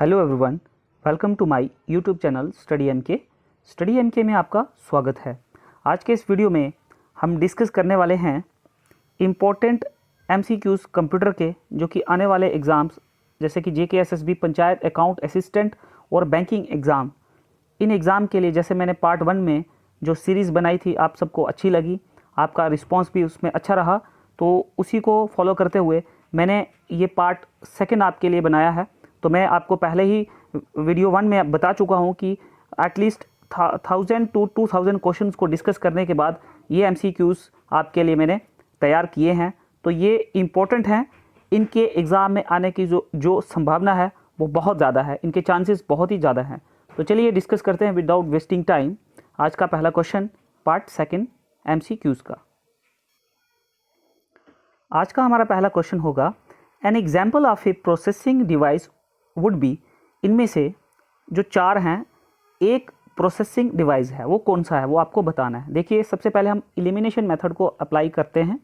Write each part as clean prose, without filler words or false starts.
Hello everyone, welcome to my YouTube channel study M K में आपका स्वागत है। आज के इस वीडियो में हम डिस्कस करने वाले हैं इम्पोर्टेंट एमसीक्यूज़ कंप्यूटर के, जो कि आने वाले एग्ज़ाम्स जैसे कि JKSSB, पंचायत अकाउंट असिस्टेंट और बैंकिंग एग्ज़ाम, इन एग्ज़ाम के लिए जैसे मैंने पार्ट 1 में जो सीरीज़ बनाई थी आप सबको अच्छी लगी, आपका रिस्पॉन्स भी उसमें अच्छा रहा, तो उसी को फॉलो करते हुए मैंने ये पार्ट 2 आपके लिए बनाया है। तो मैं आपको पहले ही वीडियो 1 में बता चुका हूँ कि एटलीस्ट 1000 to 2000 क्वेश्चंस को डिस्कस करने के बाद ये एमसीक्यूज़ आपके लिए मैंने तैयार किए हैं। तो ये इम्पोर्टेंट हैं, इनके एग्ज़ाम में आने की जो संभावना है वो बहुत ज़्यादा है, इनके चांसेस बहुत ही ज़्यादा हैं। तो चलिए डिस्कस करते हैं विदाउट वेस्टिंग टाइम। आज का पहला क्वेश्चन पार्ट 2 एमसीक्यूज़ का। आज का हमारा पहला क्वेश्चन होगा, N example of A processing device would be. इनमें से जो 4 हैं, एक प्रोसेसिंग डिवाइस है, वो कौन सा है वो आपको बताना है। देखिए, सबसे पहले हम एलिमिनेशन मेथड को अप्लाई करते हैं।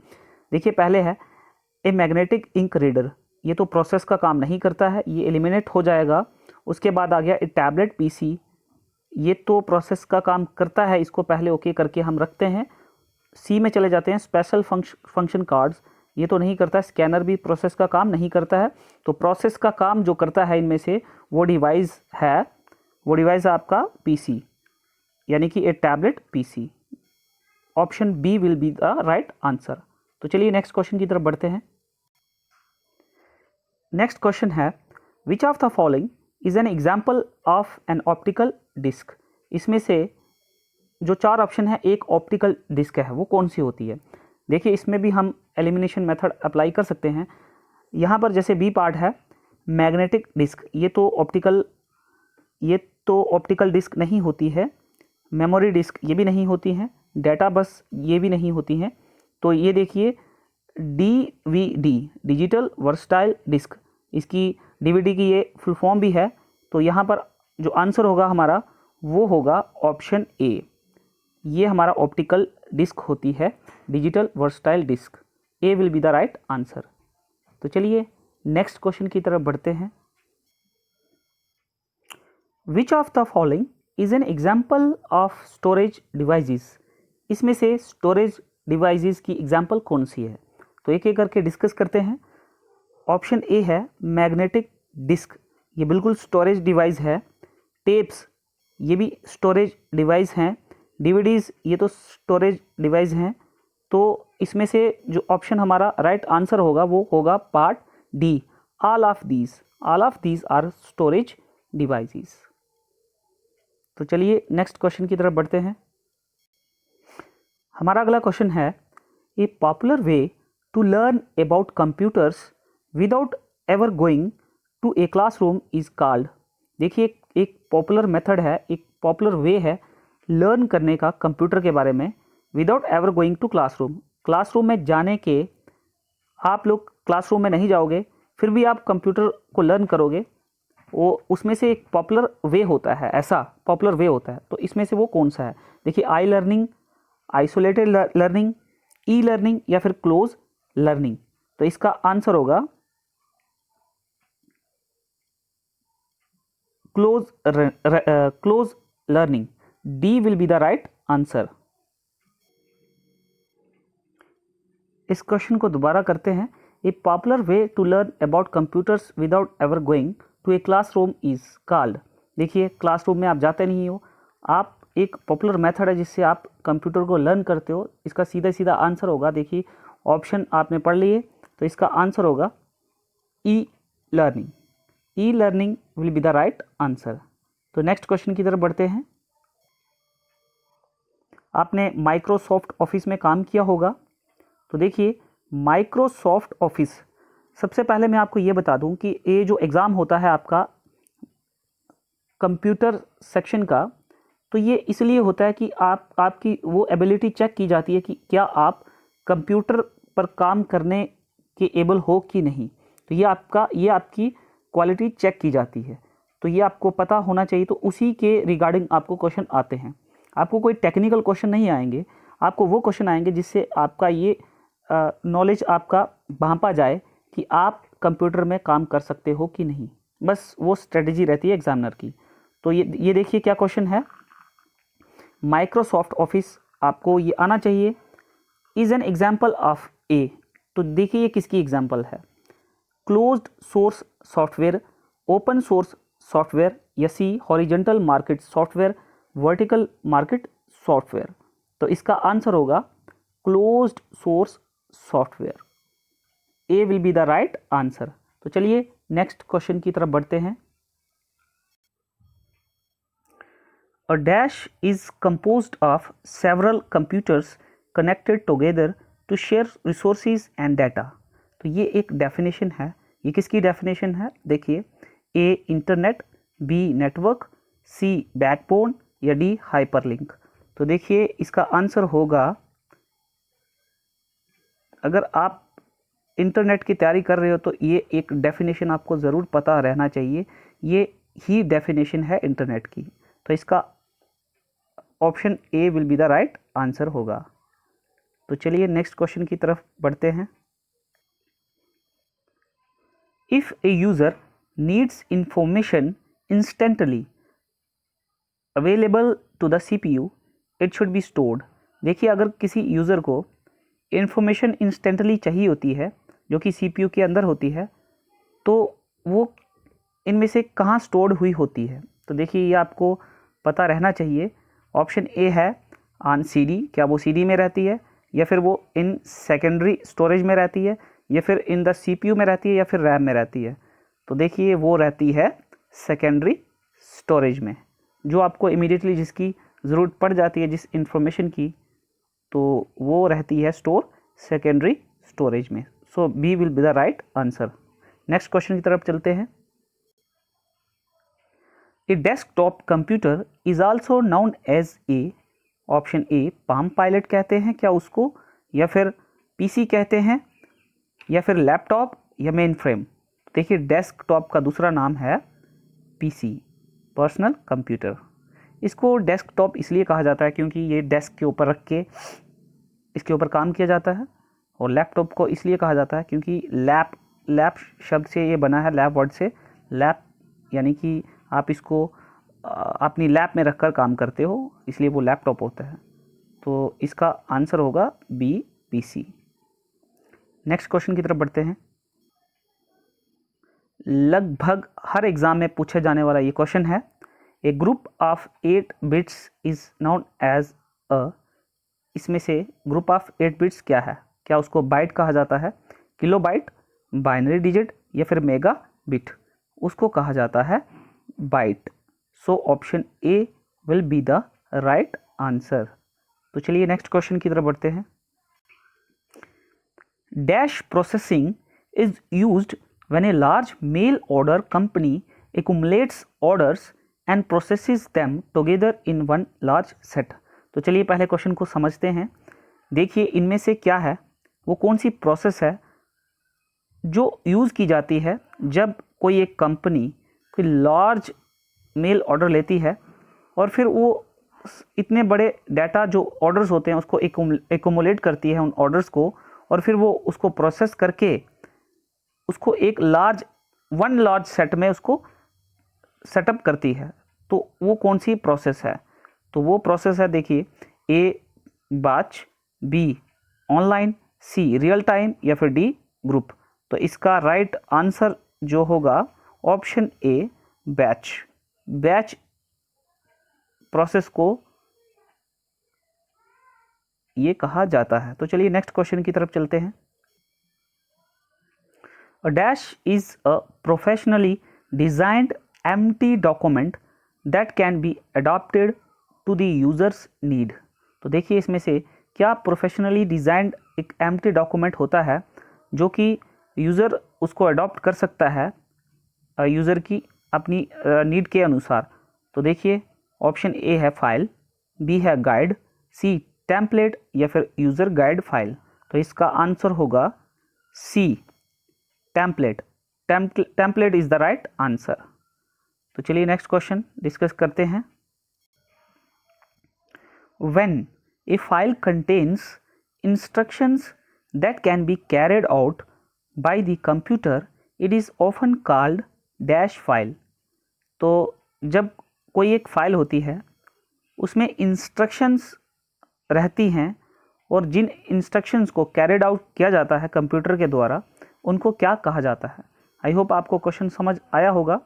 देखिए, पहले है ए मैग्नेटिक इंक रीडर, ये तो प्रोसेस का काम नहीं करता है, ये एलिमिनेट हो जाएगा। उसके बाद आ गया ए टैबलेट पीसी, ये तो प्रोसेस का काम करता है, इसको पहले ओके करके हम रखते हैं। सी में चले जाते हैं स्पेशल फंक्शन कार्ड्स, ये तो नहीं करता। स्कैनर भी प्रोसेस का काम नहीं करता है। तो प्रोसेस का काम जो करता है इनमें से वो डिवाइस है, वो डिवाइस है आपका पीसी, यानी कि a tablet PC. Option B will be the right answer. तो चलिए नेक्स्ट क्वेश्चन की तरफ बढ़ते हैं। नेक्स्ट क्वेश्चन है, which of the following is an example of an optical disc. इसमें से जो 4 ऑप्शन है, एक ऑप्टिकल डिस्क है, वो कौन सी होती है। देखिए, इसमें भी हम एलिमिनेशन मेथड अप्लाई कर सकते हैं। यहाँ पर जैसे बी पार्ट है मैग्नेटिक डिस्क, ये तो ऑप्टिकल डिस्क नहीं होती है। मेमोरी डिस्क ये भी नहीं होती है। डेटा बस ये भी नहीं होती हैं। तो ये देखिए DVD डिजिटल वर्सटाइल डिस्क, इसकी DVD की ये फुल फॉर्म भी है। तो यहाँ पर जो आंसर होगा हमारा वो होगा ऑप्शन ए, ये हमारा ऑप्टिकल डिस्क होती है, digital versatile disc. A will be the right answer. तो चलिए नेक्स्ट क्वेश्चन की तरफ बढ़ते हैं। Which of the following is an example of storage devices. इसमें से स्टोरेज डिवाइसेस की एग्जाम्पल कौन सी है, तो एक एक करके डिस्कस करते हैं। ऑप्शन ए है मैग्नेटिक डिस्क, ये बिल्कुल स्टोरेज डिवाइस है। टेप्स, ये भी स्टोरेज डिवाइस हैं। DVDs, ये तो स्टोरेज डिवाइस हैं। तो इसमें से जो ऑप्शन हमारा राइट आंसर होगा वो होगा part D, all of these are storage devices. तो चलिए नेक्स्ट क्वेश्चन की तरफ बढ़ते हैं। हमारा अगला क्वेश्चन है, a popular way to learn about computers without ever going to a classroom is called. देखिए, एक पॉपुलर मेथड है, एक पॉपुलर वे है लर्न करने का कंप्यूटर के बारे में without ever going to classroom. Classroom में जाने के, आप लोग क्लासरूम में नहीं जाओगे फिर भी आप कंप्यूटर को लर्न करोगे, वो उसमें से एक पॉपुलर वे होता है, ऐसा पॉपुलर वे होता है। तो इसमें से वो कौन सा है। देखिए, I learning, isolated learning, E learning या फिर क्लोज लर्निंग। तो इसका आंसर होगा close learning. D will be the right answer. इस क्वेश्चन को दोबारा करते हैं। A popular way to learn about computers without ever going to a classroom is called. देखिए, क्लासरूम में आप जाते नहीं हो, आप एक पॉपुलर मेथड है जिससे आप कंप्यूटर को लर्न करते हो। इसका सीधा सीधा आंसर होगा, देखिए ऑप्शन आपने पढ़ लिए, तो इसका आंसर होगा e learning. E learning will be the right answer. तो नेक्स्ट क्वेश्चन की तरफ बढ़ते हैं। आपने माइक्रोसॉफ्ट ऑफिस में काम किया होगा। तो देखिए, माइक्रोसॉफ्ट ऑफिस, सबसे पहले मैं आपको ये बता दूं कि ये जो एग्ज़ाम होता है आपका कंप्यूटर सेक्शन का, तो ये इसलिए होता है कि आपकी वो एबिलिटी चेक की जाती है कि क्या आप कंप्यूटर पर काम करने के एबल हो कि नहीं। तो ये आपकी क्वालिटी चेक की जाती है। तो ये आपको पता होना चाहिए। तो उसी के रिगार्डिंग आपको क्वेश्चन आते हैं। आपको कोई टेक्निकल क्वेश्चन नहीं आएंगे, आपको वो क्वेश्चन आएंगे जिससे आपका ये नॉलेज आपका भांपा जाए कि आप कंप्यूटर में काम कर सकते हो कि नहीं। बस वो स्ट्रेटजी रहती है एग्जामिनर की। तो ये देखिए क्या क्वेश्चन है, माइक्रोसॉफ्ट ऑफिस आपको ये आना चाहिए, is an example of a. तो देखिए ये किसकी एग्जाम्पल है, closed source software, open source software, या C horizontal market software, vertical market software. तो इसका आंसर होगा closed source software, A will be the right answer. तो चलिए नेक्स्ट क्वेश्चन की तरफ बढ़ते हैं। A dash is composed of several computers connected together to share resources and data। तो ये एक डेफिनेशन है, ये किसकी डेफिनेशन है, देखिए, ए इंटरनेट, बी नेटवर्क, सी बैकबोन, या डी हाइपरलिंक। तो देखिए इसका आंसर होगा, अगर आप इंटरनेट की तैयारी कर रहे हो तो ये एक डेफिनेशन आपको ज़रूर पता रहना चाहिए, ये ही डेफिनेशन है इंटरनेट की। तो इसका option A will be the right answer होगा। तो चलिए नेक्स्ट क्वेश्चन की तरफ बढ़ते हैं। If a user needs information instantly available to the CPU, it should be stored. देखिए अगर किसी यूज़र को इंफॉर्मेशन इंस्टेंटली चाहिए होती है जो कि सीपीयू के अंदर होती है, तो वो इनमें से कहाँ स्टोर्ड हुई होती है। तो देखिए ये आपको पता रहना चाहिए। ऑप्शन ए है ऑन सीडी, क्या वो सीडी में रहती है, या फिर वो इन सेकेंडरी स्टोरेज में रहती है, या फिर इन द सीपीयू में रहती है, या फिर रैम में रहती है। तो देखिए वो रहती है सेकेंडरी स्टोरेज में, जो आपको इमीडिएटली जिसकी ज़रूरत पड़ जाती है जिस इंफॉर्मेशन की, तो वो रहती है स्टोर सेकेंडरी स्टोरेज में। So B will be the right answer. Next question की तरफ चलते हैं। A desktop computer is also known as a, option A palm pilot कहते हैं क्या उसको, या फिर पीसी कहते हैं, या फिर लैपटॉप, या मेन फ्रेम। देखिए डेस्कटॉप का दूसरा नाम है पीसी, पर्सनल कंप्यूटर। इसको डेस्कटॉप इसलिए कहा जाता है क्योंकि ये डेस्क के ऊपर रख के इसके ऊपर काम किया जाता है, और लैपटॉप को इसलिए कहा जाता है क्योंकि लैप शब्द से ये बना है, लैप वर्ड से, लैप यानी कि आप इसको अपनी लैप में रखकर काम करते हो, इसलिए वो लैपटॉप होता है। तो इसका आंसर होगा बी पीसी। नेक्स्ट क्वेश्चन की तरफ बढ़ते हैं। लगभग हर एग्जाम में पूछा जाने वाला ये क्वेश्चन है, a group of 8 bits is known as a. इसमें से ग्रुप ऑफ 8 बिट्स क्या है, क्या उसको बाइट कहा जाता है, किलो बाइट, बाइनरी डिजिट, या फिर मेगा बिट। उसको कहा जाता है byte. So option A will be the right answer. तो चलिए नेक्स्ट क्वेश्चन की तरफ बढ़ते हैं। Dash processing is used when a large mail order company accumulates orders and processes them together in one large set। तो चलिए पहले question को समझते हैं। देखिए इनमें से क्या है, वो कौन सी प्रोसेस है जो यूज़ की जाती है जब कोई एक कंपनी कोई लार्ज मेल ऑर्डर लेती है, और फिर वो इतने बड़े डाटा जो ऑर्डर्स होते हैं उसको एक्यूमुलेट करती है उन ऑर्डर्स को, और फिर वो उसको प्रोसेस करके उसको एक वन लार्ज सेट में उसको सेटअप करती है। तो वो कौन सी प्रोसेस है, तो वो प्रोसेस है, देखिए, ए बैच, बी ऑनलाइन, सी रियल टाइम, या फिर डी ग्रुप। तो इसका राइट आंसर जो होगा option A batch. Batch process को ये कहा जाता है। तो चलिए नेक्स्ट क्वेश्चन की तरफ चलते हैं। A dash is a professionally designed empty document that can be adapted to the user's need। तो देखिए इसमें से क्या प्रोफेशनली डिज़ाइंड एक एम्प्टी डॉक्यूमेंट होता है जो कि यूज़र उसको अडॉप्ट कर सकता है यूज़र की अपनी नीड के अनुसार। तो देखिए ऑप्शन ए है फाइल, बी है गाइड, सी टेम्पलेट, या फिर यूज़र गाइड फाइल। तो इसका आंसर होगा C template. Template is the right answer. तो चलिए नेक्स्ट क्वेश्चन डिस्कस करते हैं। When a file contains instructions that can be carried out by the computer, it is often called dash file. तो जब कोई एक फ़ाइल होती है उसमें इंस्ट्रक्शंस रहती हैं और जिन इंस्ट्रक्शंस को कैरिड आउट किया जाता है कंप्यूटर के द्वारा उनको क्या कहा जाता है। आई होप आपको क्वेश्चन समझ आया होगा।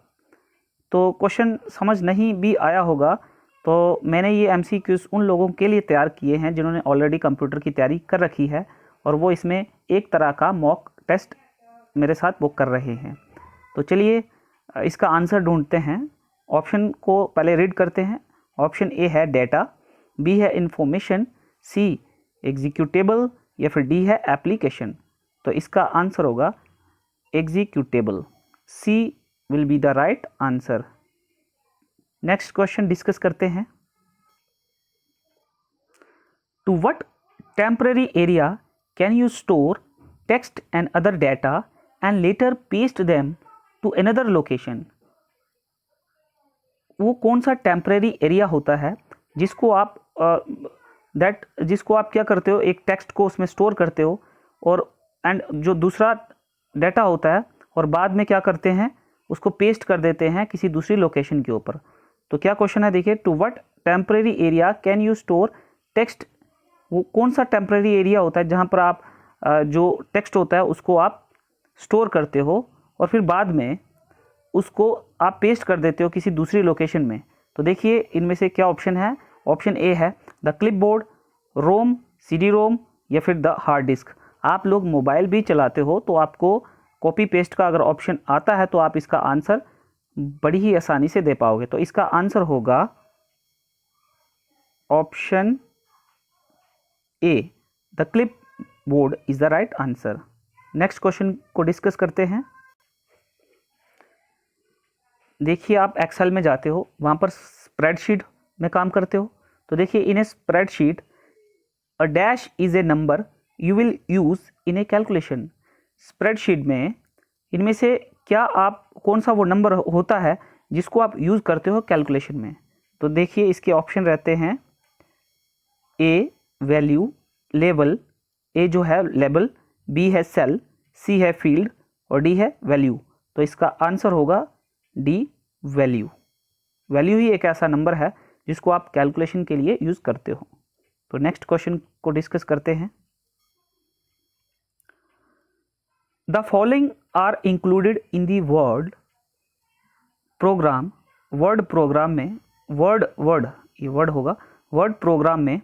तो क्वेश्चन समझ नहीं भी आया होगा तो मैंने ये एमसीक्यूज़ उन लोगों के लिए तैयार किए हैं जिन्होंने ऑलरेडी कंप्यूटर की तैयारी कर रखी है और वो इसमें एक तरह का मॉक टेस्ट मेरे साथ बुक कर रहे हैं। तो चलिए इसका आंसर ढूंढते हैं। ऑप्शन को पहले रीड करते हैं। ऑप्शन ए है डेटा, बी है इंफॉर्मेशन, सी एग्जीक्यूटेबल या फिर डी है एप्लीकेशन। तो इसका आंसर होगा executable. C will be the right answer. Next question discuss करते हैं। To what temporary area can you store text and other data and later paste them to another location. वो कौन सा temporary area होता है जिसको आप जिसको आप क्या करते हो, एक टेक्स्ट को उसमें स्टोर करते हो और एंड जो दूसरा डाटा होता है और बाद में क्या करते हैं उसको पेस्ट कर देते हैं किसी दूसरी लोकेशन के ऊपर। तो क्या क्वेश्चन है देखिए, to what temporary area can you store text. वो कौन सा टेम्पररी एरिया होता है जहाँ पर आप जो टेक्स्ट होता है उसको आप स्टोर करते हो और फिर बाद में उसको आप पेस्ट कर देते हो किसी दूसरी लोकेशन में। तो देखिए इनमें से क्या ऑप्शन है। ऑप्शन ए है the clipboard, ROM, CD ROM या फिर द हार्ड डिस्क। आप लोग मोबाइल भी चलाते हो तो आपको कॉपी पेस्ट का अगर ऑप्शन आता है तो आप इसका आंसर बड़ी ही आसानी से दे पाओगे। तो इसका आंसर होगा option A, the clipboard is the right answer. Next question को डिस्कस करते हैं। देखिए आप एक्सेल में जाते हो, वहाँ पर स्प्रेडशीट में काम करते हो। तो देखिए in a spreadsheet a dash is a number you will use in a calculation. Spreadsheet में इनमें से क्या आप कौन सा वो नंबर होता है जिसको आप यूज़ करते हो कैलकुलेशन में। तो देखिए इसके ऑप्शन रहते हैं ए वैल्यू, लेवल, ए जो है लेबल, बी है सेल, सी है फील्ड और डी है वैल्यू। तो इसका आंसर होगा डी वैल्यू। वैल्यू ही एक ऐसा नंबर है जिसको आप कैलकुलेशन के लिए यूज़ करते हो। तो नेक्स्ट क्वेश्चन को डिस्कस करते हैं। The following are included in the word program. Word program में वर्ड ये वर्ड होगा। वर्ड प्रोग्राम में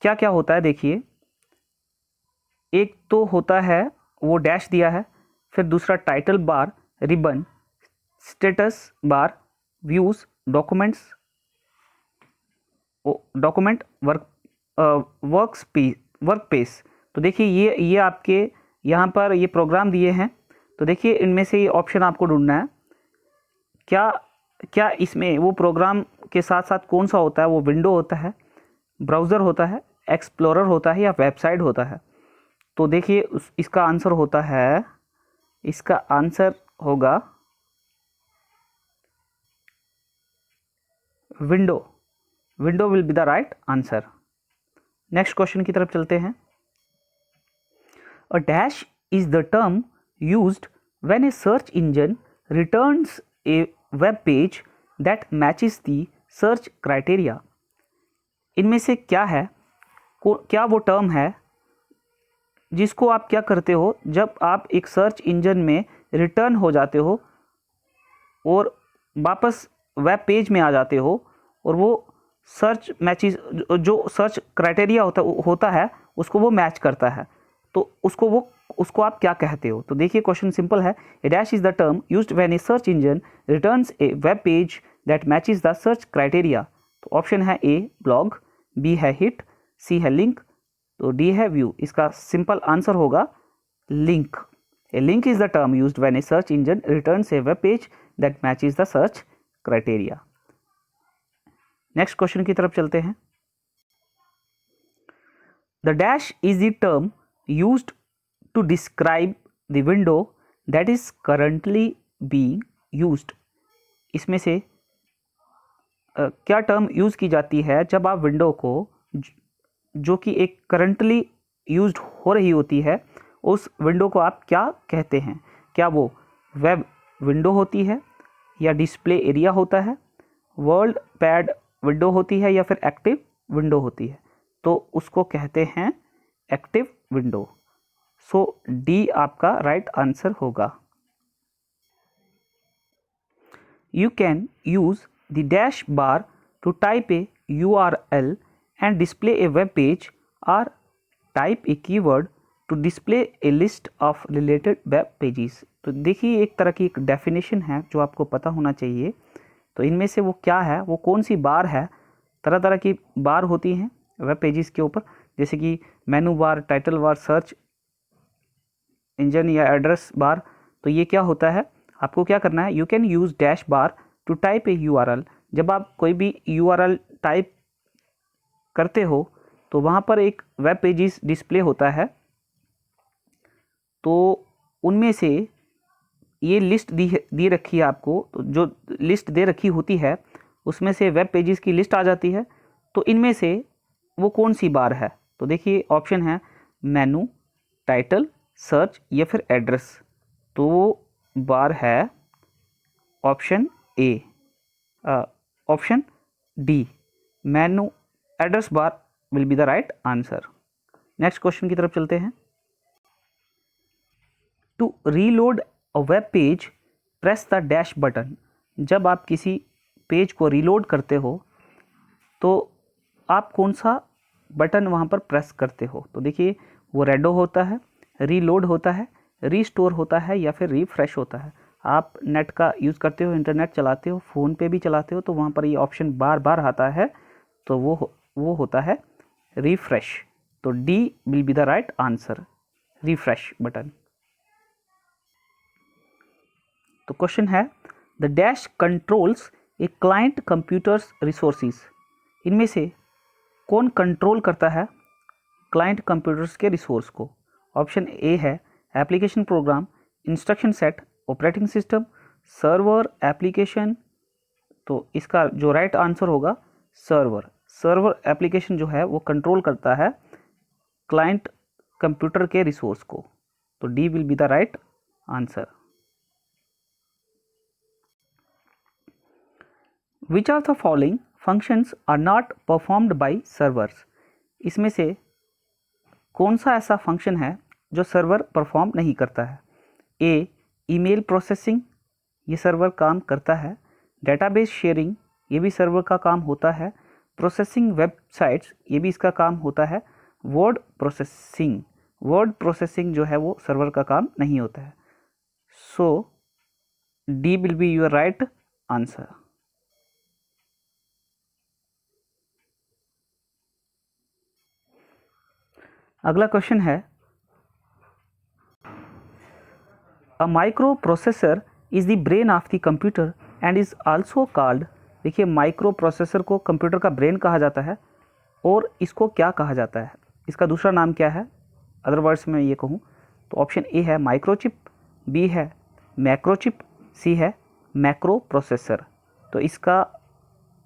क्या क्या होता है देखिए, एक तो होता है वो डैश दिया है, फिर दूसरा title bar, ribbon, status bar, views, documents, document, work space. तो देखिए ये आपके यहाँ पर ये प्रोग्राम दिए हैं। तो देखिए इनमें से ये ऑप्शन आपको ढूंढना है। क्या इसमें वो प्रोग्राम के साथ साथ कौन सा होता है, वो विंडो होता है, ब्राउज़र होता है, एक्सप्लोरर होता है या वेबसाइट होता है। तो देखिए इसका आंसर होगा window will be the right answer. Next question की तरफ चलते हैं। अ dash is the term used when a search engine returns a web page that matches the search criteria. इनमें से क्या है, क्या वो टर्म है जिसको आप क्या करते हो जब आप एक सर्च इंजन में रिटर्न हो जाते हो और वापस वेब पेज में आ जाते हो और वो सर्च मैचेस जो सर्च क्राइटेरिया होता है उसको वो मैच करता है। तो उसको आप क्या कहते हो। तो देखिए क्वेश्चन सिंपल है। A dash is the term used when a search engine returns a web page that matches the search criteria. तो ऑप्शन है ए ब्लॉग, बी है हिट, सी है लिंक, तो डी है व्यू। इसका सिंपल आंसर होगा link. A link is the term used when a search engine returns a web page that matches the search criteria. Next question की तरफ चलते हैं। The dash is the term used to describe the window that is currently being used. इसमें से क्या term use की जाती है जब आप विंडो को जो कि एक करंटली यूज्ड हो रही होती है उस विंडो को आप क्या कहते हैं। क्या वो वेब विंडो होती है या डिस्प्ले एरिया होता है, वर्ल्ड पैड विंडो होती है या फिर एक्टिव विंडो होती है, तो उसको कहते हैं एक्टिव विंडो। सो डी आपका राइट आंसर होगा। You can use the dash bar to type a URL and display a web page or type a keyword to display a list of related web pages। तो देखिए एक तरह की एक definition है जो आपको पता होना चाहिए। तो इनमें से वो क्या है, वो कौन सी बार है? तरह तरह की बार होती हैं वेब पेजेस के ऊपर, जैसे कि menu bar, title bar, search engine या एड्रेस बार। तो ये क्या होता है, आपको क्या करना है, you can use dash bar to type a URL। जब आप कोई भी URL टाइप करते हो तो वहाँ पर एक वेब पेजेस डिस्प्ले होता है, तो उनमें से ये लिस्ट दी रखी है आपको, तो जो लिस्ट दे रखी होती है उसमें से वेब पेजेस की लिस्ट आ जाती है। तो इनमें से वो कौन सी बार है? तो देखिए ऑप्शन है मेनू, टाइटल, सर्च या फिर एड्रेस। तो वो बार है option A, option D, menu address bar will be the right answer. Next question की तरफ चलते हैं। To reload a web page press the dash button. जब आप किसी पेज को रीलोड करते हो तो आप कौन सा बटन वहाँ पर प्रेस करते हो? तो देखिए वो रेडो होता है, रीलोड होता है, रीस्टोर होता है या फिर रिफ्रेश होता है। आप नेट का यूज़ करते हो, इंटरनेट चलाते हो, फ़ोन पे भी चलाते हो, तो वहाँ पर ये ऑप्शन बार बार आता है, तो वो होता है रिफ्रेश। तो D will be the right answer, refresh button. तो क्वेश्चन है the dash controls a client computers resources. इनमें से कौन कंट्रोल करता है क्लाइंट कंप्यूटर्स के रिसोर्स को? ऑप्शन ए है application program, instruction set, operating system, server, application. तो इसका जो राइट आंसर होगा सर्वर। सर्वर एप्लीकेशन जो है वो कंट्रोल करता है क्लाइंट कंप्यूटर के रिसोर्स को। तो D will be the right answer. Which of the following functions are not performed by servers? इसमें से कौन सा ऐसा फंक्शन है जो सर्वर परफॉर्म नहीं करता है? ए ईमेल प्रोसेसिंग, ये सर्वर काम करता है। डेटाबेस शेयरिंग, ये भी सर्वर का काम होता है। प्रोसेसिंग वेबसाइट्स, ये भी इसका काम होता है। वर्ड प्रोसेसिंग जो है वो सर्वर का काम नहीं होता है। So D will be your right answer. अगला क्वेश्चन है a microprocessor is the brain of the computer and is also called. देखिए माइक्रो प्रोसेसर को कंप्यूटर का ब्रेन कहा जाता है, और इसको क्या कहा जाता है, इसका दूसरा नाम क्या है? अदर वर्ड्स में ये कहूँ तो ऑप्शन ए है माइक्रोचिप, बी है मैक्रोचिप, सी है मैक्रो प्रोसेसर। तो इसका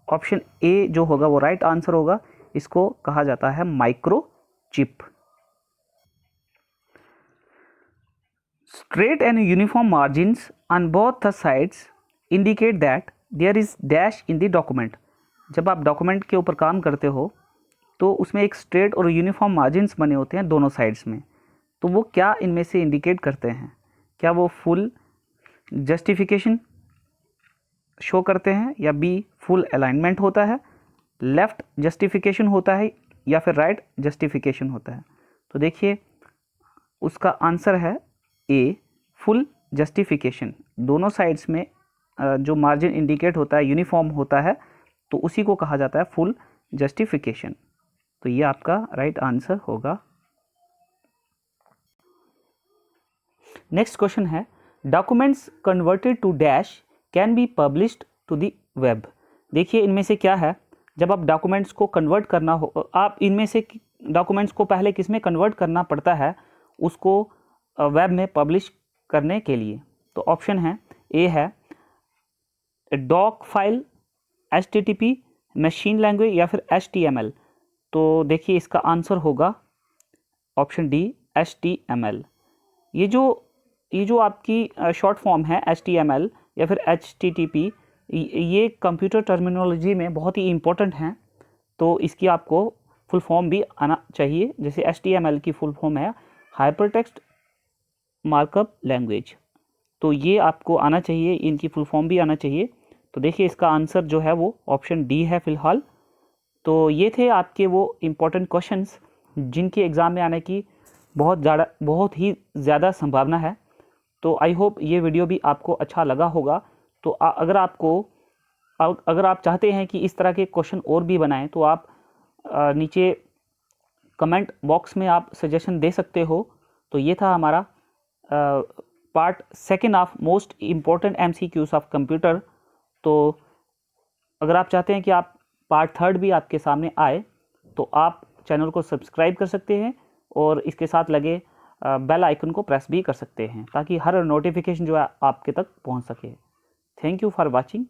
ऑप्शन ए जो होगा वो राइट आंसर होगा। इसको कहा जाता है microchip. Straight and uniform margins on both the sides indicate that there is dash in the document। जब आप डॉक्यूमेंट के ऊपर काम करते हो तो उसमें एक स्ट्रेट और यूनिफॉर्म मार्जिन्स बने होते हैं दोनों साइड्स में। तो वो क्या इनमें से इंडिकेट करते हैं? क्या वो फुल जस्टिफिकेशन शो करते हैं, या बी फुल अलाइनमेंट होता है, लेफ़्ट जस्टिफिकेशन होता है, या फिर राइट जस्टिफिकेशन होता है? तो देखिए उसका आंसर है ए फुल जस्टिफिकेशन। दोनों साइड्स में जो मार्जिन इंडिकेट होता है, यूनिफॉर्म होता है, तो उसी को कहा जाता है फुल जस्टिफिकेशन। तो ये आपका राइट आंसर होगा। नेक्स्ट क्वेश्चन है documents converted to dash can be published to the web. देखिए इनमें से क्या है, जब आप डॉक्यूमेंट्स को कन्वर्ट करना हो, आप इनमें से डॉक्यूमेंट्स को पहले किस में कन्वर्ट करना पड़ता है उसको वेब में पब्लिश करने के लिए? तो ऑप्शन है ए है doc file, HTTP, machine language या फिर HTML। तो देखिए इसका आंसर होगा ऑप्शन डी HTML। ये जो ये जो आपकी शॉर्ट फॉर्म है HTML या फिर HTTP, ये कंप्यूटर टर्मिनोलॉजी में बहुत ही इम्पोर्टेंट हैं, तो इसकी आपको फुल फॉर्म भी आना चाहिए। जैसे HTML की फुल फॉर्म है हाइपर टेक्स्ट मार्कअप लैंग्वेज, तो ये आपको आना चाहिए, इनकी फुल फॉर्म भी आना चाहिए। तो देखिए इसका आंसर जो है वो ऑप्शन डी है फ़िलहाल। तो ये थे आपके वो इम्पोर्टेंट क्वेश्चंस जिनके एग्ज़ाम में आने की बहुत ही ज़्यादा संभावना है। तो आई होप ये वीडियो भी आपको अच्छा लगा होगा। तो अगर आप चाहते हैं कि इस तरह के क्वेश्चन और भी बनाएं, तो आप नीचे कमेंट बॉक्स में आप सजेशन दे सकते हो। तो ये था हमारा part second of most important MCQs of computer. तो अगर आप चाहते हैं कि आप पार्ट थर्ड भी आपके सामने आए, तो आप चैनल को सब्सक्राइब कर सकते हैं और इसके साथ लगे बेल आइकन को प्रेस भी कर सकते हैं, ताकि हर नोटिफिकेशन जो है आपके तक पहुंच सके। Thank you for watching.